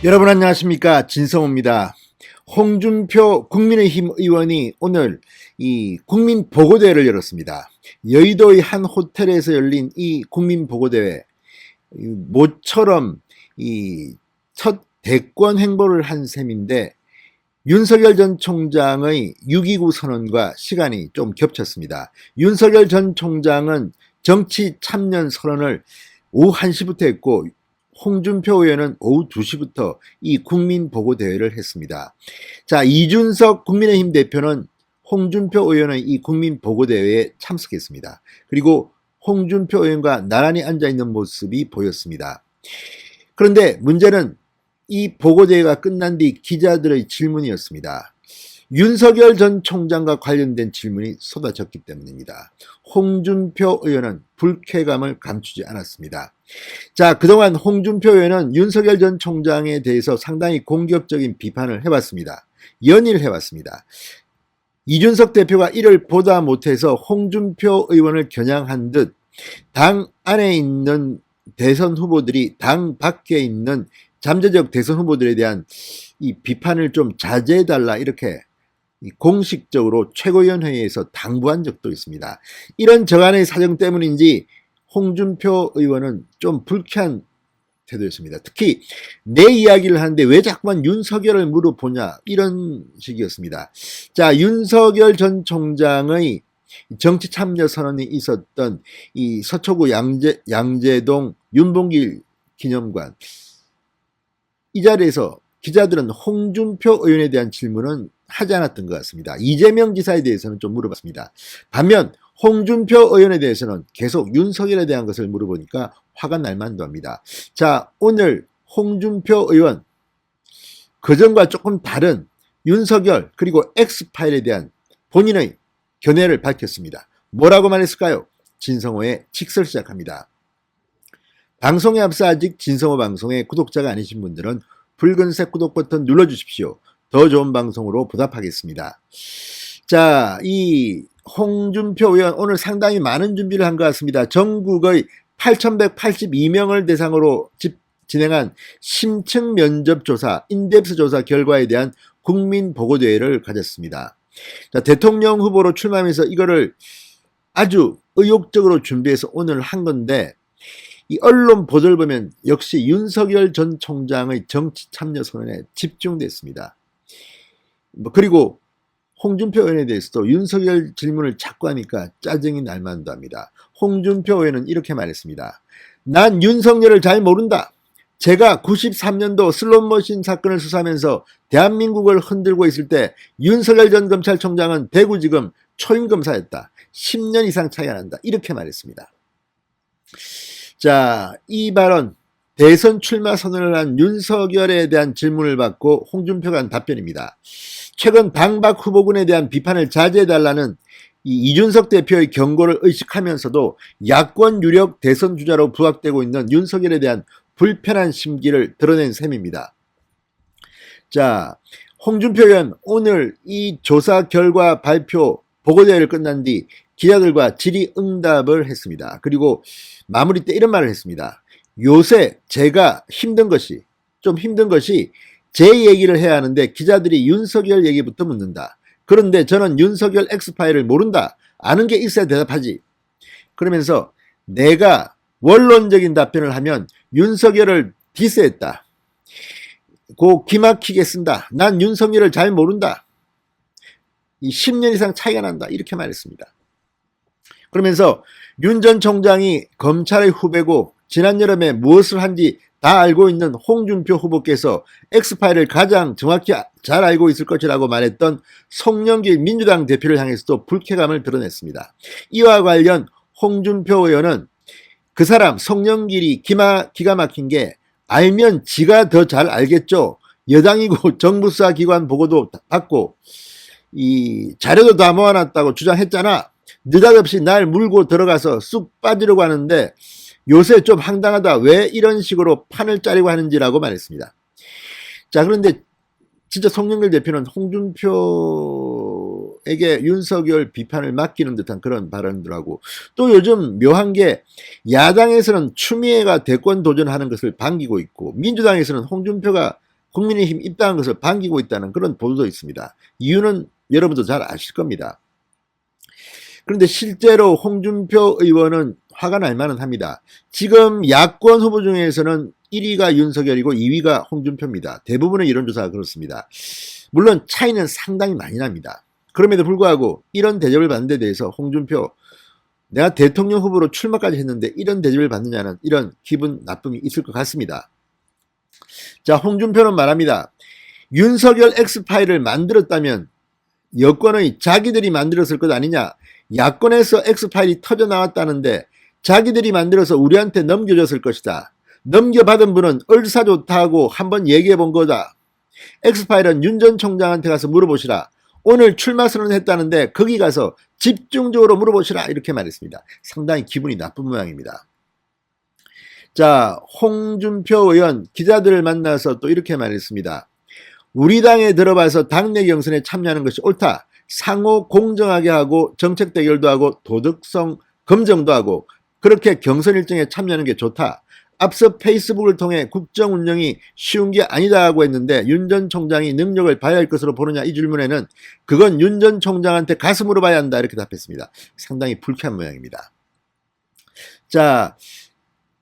여러분 안녕하십니까, 진성호입니다. 홍준표 국민의힘 의원이 오늘 이 국민보고대회를 열었습니다. 여의도의 한 호텔에서 열린 이 국민보고대회, 모처럼 이 첫 대권 행보를 한 셈인데 윤석열 전 총장의 6.29 선언과 시간이 좀 겹쳤습니다. 윤석열 전 총장은 정치 참여 선언을 오후 1시부터 했고, 홍준표 의원은 오후 2시부터 이 국민보고대회를 했습니다. 자, 이준석 국민의힘 대표는 홍준표 의원의 이 국민보고대회에 참석했습니다. 그리고 홍준표 의원과 나란히 앉아있는 모습이 보였습니다. 그런데 문제는 이 보고대회가 끝난 뒤 기자들의 질문이었습니다. 윤석열 전 총장과 관련된 질문이 쏟아졌기 때문입니다. 홍준표 의원은 불쾌감을 감추지 않았습니다. 자, 그동안 홍준표 의원은 윤석열 전 총장에 대해서 상당히 공격적인 비판을 해왔습니다. 연일을 해왔습니다. 이준석 대표가 이를 보다 못해서 홍준표 의원을 겨냥한 듯 당 안에 있는 대선 후보들이 당 밖에 있는 잠재적 대선 후보들에 대한 이 비판을 좀 자제해달라, 이렇게 공식적으로 최고위원회의에서 당부한 적도 있습니다. 이런 저간의 사정 때문인지 홍준표 의원은 좀 불쾌한 태도였습니다. 특히 내 이야기를 하는데 왜 자꾸만 윤석열을 물어보냐, 이런 식이었습니다. 자, 윤석열 전 총장의 정치 참여 선언이 있었던 이 서초구 양재동 윤봉길 기념관, 이 자리에서 기자들은 홍준표 의원에 대한 질문은 하지 않았던 것 같습니다. 이재명 지사에 대해서는 좀 물어봤습니다. 반면 홍준표 의원에 대해서는 계속 윤석열에 대한 것을 물어보니까 화가 날 만도 합니다. 자, 오늘 홍준표 의원 그전과 조금 다른 윤석열 그리고 엑스파일에 대한 본인의 견해를 밝혔습니다. 뭐라고 말했을까요? 진성호의 칙설 시작합니다. 방송에 앞서 아직 진성호 방송의 구독자가 아니신 분들은 붉은색 구독 버튼 눌러주십시오. 더 좋은 방송으로 보답하겠습니다. 자, 이 홍준표 의원 오늘 상당히 많은 준비를 한 것 같습니다. 전국의 8,182명을 대상으로 진행한 심층 면접 조사, 인덱스 조사 결과에 대한 국민보고대회를 가졌습니다. 자, 대통령 후보로 출마하면서 이거를 아주 의욕적으로 준비해서 오늘 한 건데, 이 언론 보도를 보면 역시 윤석열 전 총장의 정치 참여 선언에 집중됐습니다. 그리고 홍준표 의원에 대해서도 윤석열 질문을 자꾸 하니까 짜증이 날 만도 합니다. 홍준표 의원은 이렇게 말했습니다. 난 윤석열을 잘 모른다. 제가 93년도 슬롯머신 사건을 수사하면서 대한민국을 흔들고 있을 때 윤석열 전 검찰총장은 대구지검 초임검사였다. 10년 이상 차이가 난다. 이렇게 말했습니다. 자, 이 발언, 대선 출마 선언을 한 윤석열에 대한 질문을 받고 홍준표가 한 답변입니다. 최근 당박 후보군에 대한 비판을 자제해달라는 이준석 대표의 경고를 의식하면서도 야권 유력 대선 주자로 부각되고 있는 윤석열에 대한 불편한 심기를 드러낸 셈입니다. 자, 홍준표 의원 오늘 이 조사 결과 발표 보고대회를 끝난 뒤 기자들과 질의응답을 했습니다. 그리고 마무리 때 이런 말을 했습니다. 요새 제가 좀 힘든 것이 제 얘기를 해야 하는데 기자들이 윤석열 얘기부터 묻는다. 그런데 저는 윤석열 엑스파일을 모른다. 아는 게 있어야 대답하지. 그러면서 내가 원론적인 답변을 하면 윤석열을 디스했다. 기막히게 쓴다. 난 윤석열을 잘 모른다. 10년 이상 차이가 난다. 이렇게 말했습니다. 그러면서 윤 전 총장이 검찰의 후배고 지난 여름에 무엇을 한지 다 알고 있는 홍준표 후보께서 엑스파일을 가장 정확히 잘 알고 있을 것이라고 말했던 송영길 민주당 대표를 향해서도 불쾌감을 드러냈습니다. 이와 관련 홍준표 의원은 그 사람 송영길이 기가 막힌 게 알면 지가 더 잘 알겠죠. 여당이고 정부 수사기관 보고도 받고 이 자료도 다 모아놨다고 주장했잖아. 느닷없이 날 물고 들어가서 쑥 빠지려고 하는데 요새 좀 황당하다. 왜 이런 식으로 판을 짜려고 하는지라고 말했습니다. 자, 그런데 진짜 송영길 대표는 홍준표에게 윤석열 비판을 맡기는 듯한 그런 발언들 하고, 또 요즘 묘한 게 야당에서는 추미애가 대권 도전하는 것을 반기고 있고 민주당에서는 홍준표가 국민의힘 입당한 것을 반기고 있다는 그런 보도도 있습니다. 이유는 여러분도 잘 아실 겁니다. 그런데 실제로 홍준표 의원은 화가 날 만은 합니다. 지금 야권 후보 중에서는 1위가 윤석열이고 2위가 홍준표입니다. 대부분의 여론조사가 그렇습니다. 물론 차이는 상당히 많이 납니다. 그럼에도 불구하고 이런 대접을 받는 데 대해서 홍준표, 내가 대통령 후보로 출마까지 했는데 이런 대접을 받느냐는 이런 기분 나쁨이 있을 것 같습니다. 자, 홍준표는 말합니다. 윤석열 X파일을 만들었다면 여권의 자기들이 만들었을 것 아니냐. 야권에서 X파일이 터져 나왔다는데 자기들이 만들어서 우리한테 넘겨줬을 것이다. 넘겨받은 분은 얼사좋다고 한번 얘기해 본 거다. X파일은 윤 전 총장한테 가서 물어보시라. 오늘 출마 선언했다는데 거기 가서 집중적으로 물어보시라. 이렇게 말했습니다. 상당히 기분이 나쁜 모양입니다. 자, 홍준표 의원 기자들을 만나서 또 이렇게 말했습니다. 우리 당에 들어가서 당내 경선에 참여하는 것이 옳다. 상호 공정하게 하고 정책 대결도 하고 도덕성 검증도 하고 그렇게 경선 일정에 참여하는 게 좋다. 앞서 페이스북을 통해 국정 운영이 쉬운 게 아니다고 했는데 윤 전 총장이 능력을 봐야 할 것으로 보느냐 이 질문에는 그건 윤 전 총장한테 가서 물어봐야 한다 이렇게 답했습니다. 상당히 불쾌한 모양입니다. 자,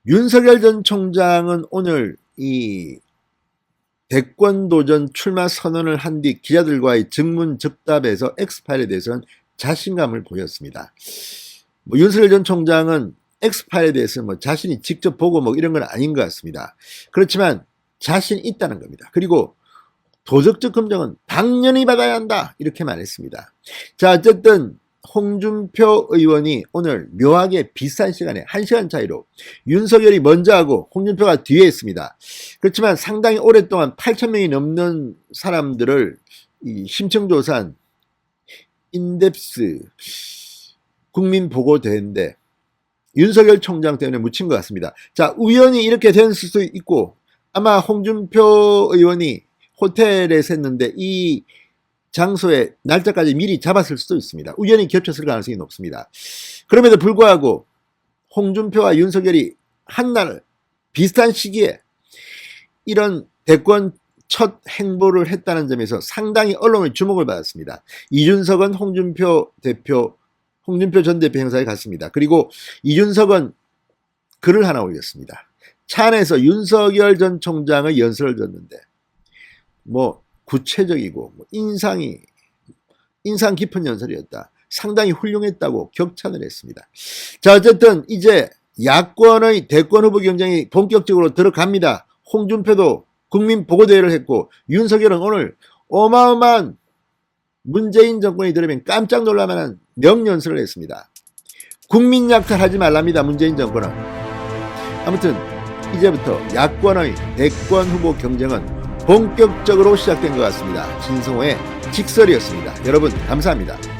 윤석열 전 총장은 오늘 이 대권 도전 출마 선언을 한 뒤 기자들과의 즉문즉답에서 X파일에 대해서는 자신감을 보였습니다. 윤석열 전 총장은 X파일에 대해서 자신이 직접 보고 이런 건 아닌 것 같습니다. 그렇지만 자신이 있다는 겁니다. 그리고 도덕적 검증은 당연히 받아야 한다 이렇게 말했습니다. 자, 어쨌든 홍준표 의원이 오늘 묘하게 비슷한 시간에 1시간 차이로 윤석열이 먼저 하고 홍준표가 뒤에 있습니다. 그렇지만 상당히 오랫동안 8,000명이 넘는 사람들을 심층조사한 인덱스 국민보고대회인데 윤석열 총장 때문에 묻힌 것 같습니다. 자, 우연히 이렇게 된 수도 있고 아마 홍준표 의원이 호텔에서 했는데 이 장소에 날짜까지 미리 잡았을 수도 있습니다. 우연히 겹쳤을 가능성이 높습니다. 그럼에도 불구하고 홍준표와 윤석열이 한날 비슷한 시기에 이런 대권 첫 행보를 했다는 점에서 상당히 언론의 주목을 받았습니다. 이준석은 홍준표 전 대표 행사에 갔습니다. 그리고 이준석은 글을 하나 올렸습니다. 차 안에서 윤석열 전 총장의 연설을 듣는데 구체적이고 인상 깊은 연설이었다. 상당히 훌륭했다고 격찬을 했습니다. 자, 어쨌든 이제 야권의 대권 후보 경쟁이 본격적으로 들어갑니다. 홍준표도 국민보고대회를 했고 윤석열은 오늘 어마어마한 문재인 정권이 들으면 깜짝 놀랄만한 명연설을 했습니다. 국민 약탈하지 말랍니다. 문재인 정권은. 아무튼 이제부터 야권의 대권 후보 경쟁은 본격적으로 시작된 것 같습니다. 진성호의 직설이었습니다. 여러분 감사합니다.